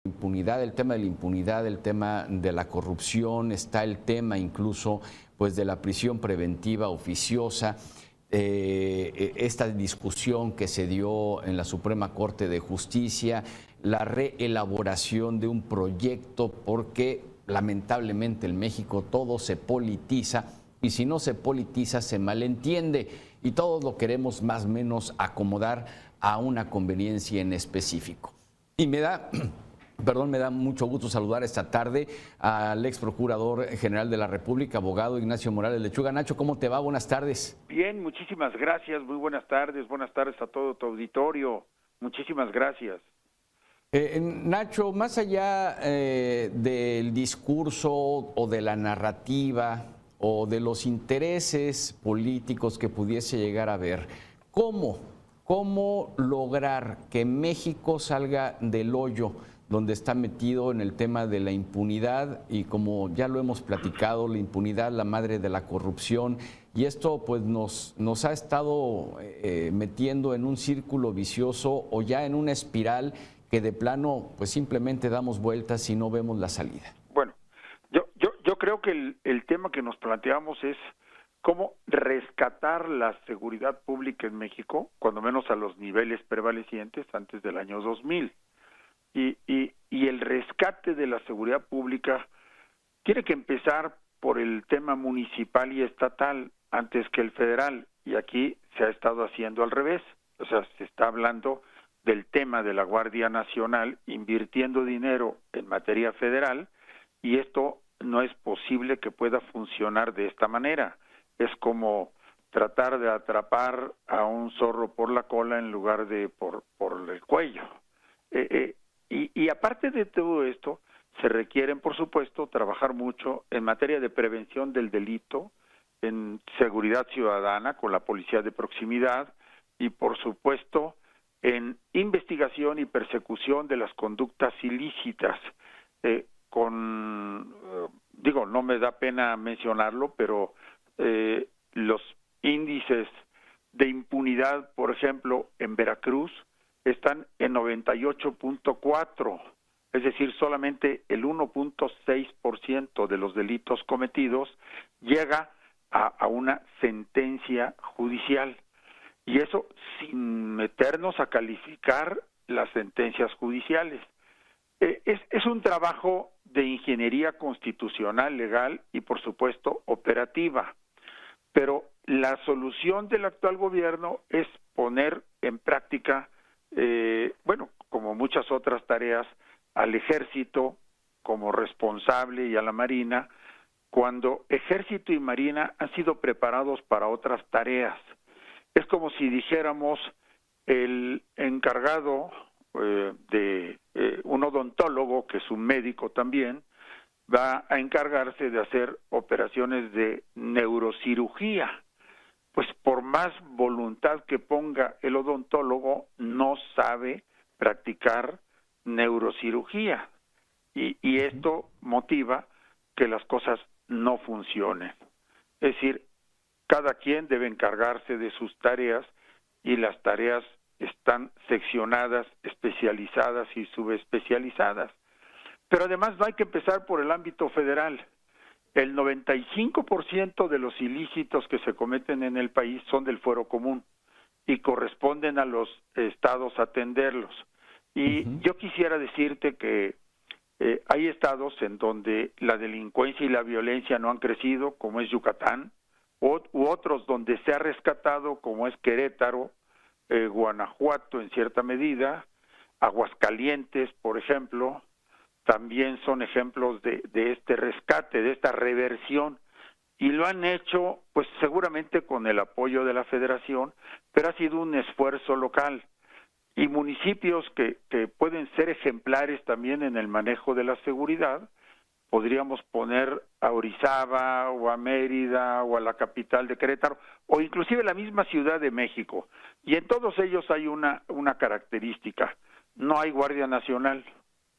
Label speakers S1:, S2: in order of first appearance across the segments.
S1: impunidad, el tema de la impunidad, el tema de la corrupción, está el tema incluso pues de la prisión preventiva oficiosa, esta discusión que se dio en la Suprema Corte de Justicia, la reelaboración de un proyecto, porque lamentablemente en México todo se politiza y si no se politiza se malentiende y todos lo queremos más o menos acomodar a una conveniencia en específico. Y me da mucho gusto saludar esta tarde al ex procurador general de la República, abogado Ignacio Morales Lechuga. Nacho, ¿cómo te va? Buenas tardes.
S2: Bien, muchísimas gracias, muy buenas tardes a todo tu auditorio, muchísimas gracias.
S1: Nacho, más allá del discurso o de la narrativa o de los intereses políticos que pudiese llegar a haber, ¿cómo lograr que México salga del hoyo donde está metido en el tema de la impunidad? Y como ya lo hemos platicado, la impunidad, la madre de la corrupción, y esto pues nos ha estado metiendo en un círculo vicioso o ya en una espiral que de plano pues simplemente damos vueltas y no vemos la salida.
S2: Bueno, yo creo que el tema que nos planteamos es cómo rescatar la seguridad pública en México, cuando menos a los niveles prevalecientes antes del año 2000. Y el rescate de la seguridad pública tiene que empezar por el tema municipal y estatal antes que el federal, y aquí se ha estado haciendo al revés. O sea, se está hablando del tema de la Guardia Nacional invirtiendo dinero en materia federal, y esto no es posible que pueda funcionar de esta manera. Es como tratar de atrapar a un zorro por la cola en lugar de por el cuello. Y aparte de todo esto, se requieren, por supuesto, trabajar mucho en materia de prevención del delito, en seguridad ciudadana con la policía de proximidad y, por supuesto, en investigación y persecución de las conductas ilícitas. No me da pena mencionarlo, pero los índices de impunidad, por ejemplo, en Veracruz, están en 98.4, es decir, solamente el 1.6% de los delitos cometidos llega a una sentencia judicial, y eso sin meternos a calificar las sentencias judiciales. Es un trabajo de ingeniería constitucional, legal y, por supuesto, operativa, pero la solución del actual gobierno es poner en práctica como muchas otras tareas, al ejército como responsable y a la marina, cuando ejército y marina han sido preparados para otras tareas. Es como si dijéramos el encargado de un odontólogo, que es un médico también, va a encargarse de hacer operaciones de neurocirugía. Pues por más voluntad que ponga el odontólogo, no sabe practicar neurocirugía. Y esto motiva que las cosas no funcionen. Es decir, cada quien debe encargarse de sus tareas, y las tareas están seccionadas, especializadas y subespecializadas. Pero además no hay que empezar por el ámbito federal. El 95% de los ilícitos que se cometen en el país son del fuero común y corresponden a los estados atenderlos. Y yo quisiera decirte que hay estados en donde la delincuencia y la violencia no han crecido, como es Yucatán, u otros donde se ha rescatado, como es Querétaro, Guanajuato en cierta medida, Aguascalientes, por ejemplo, también son ejemplos de este rescate, de esta reversión, y lo han hecho pues seguramente con el apoyo de la Federación, pero ha sido un esfuerzo local. Y municipios que pueden ser ejemplares también en el manejo de la seguridad, podríamos poner a Orizaba o a Mérida o a la capital de Querétaro, o inclusive la misma Ciudad de México, y en todos ellos hay una característica: no hay Guardia Nacional,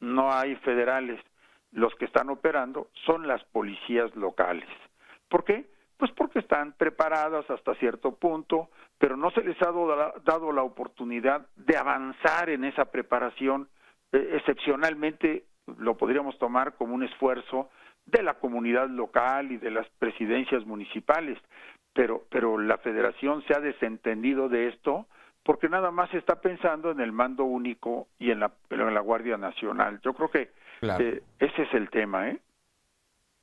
S2: no hay federales, los que están operando son las policías locales. ¿Por qué? Pues porque están preparadas hasta cierto punto, pero no se les ha dado la oportunidad de avanzar en esa preparación excepcionalmente lo podríamos tomar como un esfuerzo de la comunidad local y de las presidencias municipales, pero la federación se ha desentendido de esto porque nada más está pensando en el mando único y en la Guardia Nacional. Yo creo que
S1: Claro.
S2: ese es el tema, ¿eh?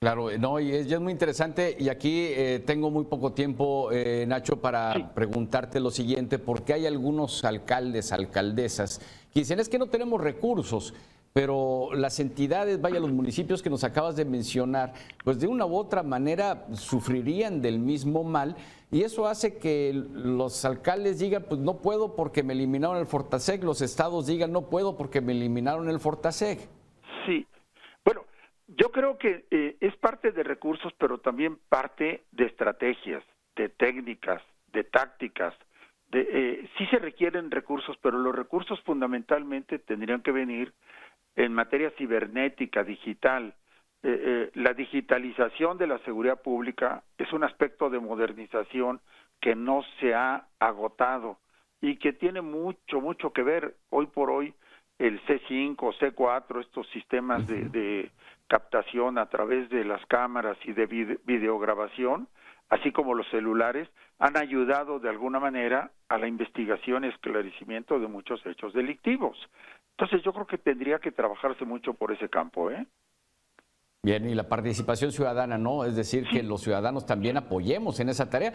S1: Claro, no, y es muy interesante y aquí tengo muy poco tiempo, Nacho, para
S2: Sí.
S1: preguntarte lo siguiente, porque hay algunos alcaldes, alcaldesas, que dicen es que no tenemos recursos, pero las entidades, vaya, los municipios que nos acabas de mencionar, pues de una u otra manera sufrirían del mismo mal y eso hace que los alcaldes digan, pues no puedo porque me eliminaron el Fortaseg, los estados digan, no puedo porque me eliminaron el Fortaseg.
S2: Sí. Bueno, yo creo que es parte de recursos, pero también parte de estrategias, de técnicas, de tácticas. Sí se requieren recursos, pero los recursos fundamentalmente tendrían que venir en materia cibernética, digital. La digitalización de la seguridad pública es un aspecto de modernización que no se ha agotado y que tiene mucho que ver. Hoy por hoy el C5, C4, estos sistemas de captación a través de las cámaras y de videograbación, así como los celulares, han ayudado de alguna manera a la investigación y esclarecimiento de muchos hechos delictivos. Entonces yo creo que tendría que trabajarse mucho por ese campo, ¿eh?
S1: Bien, y la participación ciudadana, ¿no? Es decir, que los ciudadanos también apoyemos en esa tarea.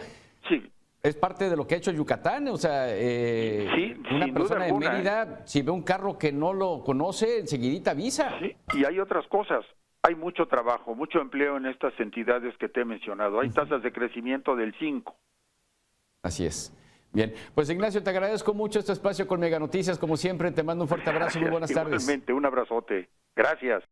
S2: Sí.
S1: Es parte de lo que ha hecho Yucatán, o sea,
S2: Sí,
S1: una
S2: sin
S1: persona
S2: duda
S1: de
S2: alguna,
S1: Mérida, si ve un carro que no lo conoce, enseguidita avisa.
S2: Sí, y hay otras cosas. Hay mucho trabajo, mucho empleo en estas entidades que te he mencionado. Hay tasas de crecimiento del 5.
S1: Así es. Bien, pues Ignacio, te agradezco mucho este espacio con Mega Noticias, como siempre, te mando un fuerte abrazo, muy buenas tardes.
S2: Igualmente, un abrazote. Gracias.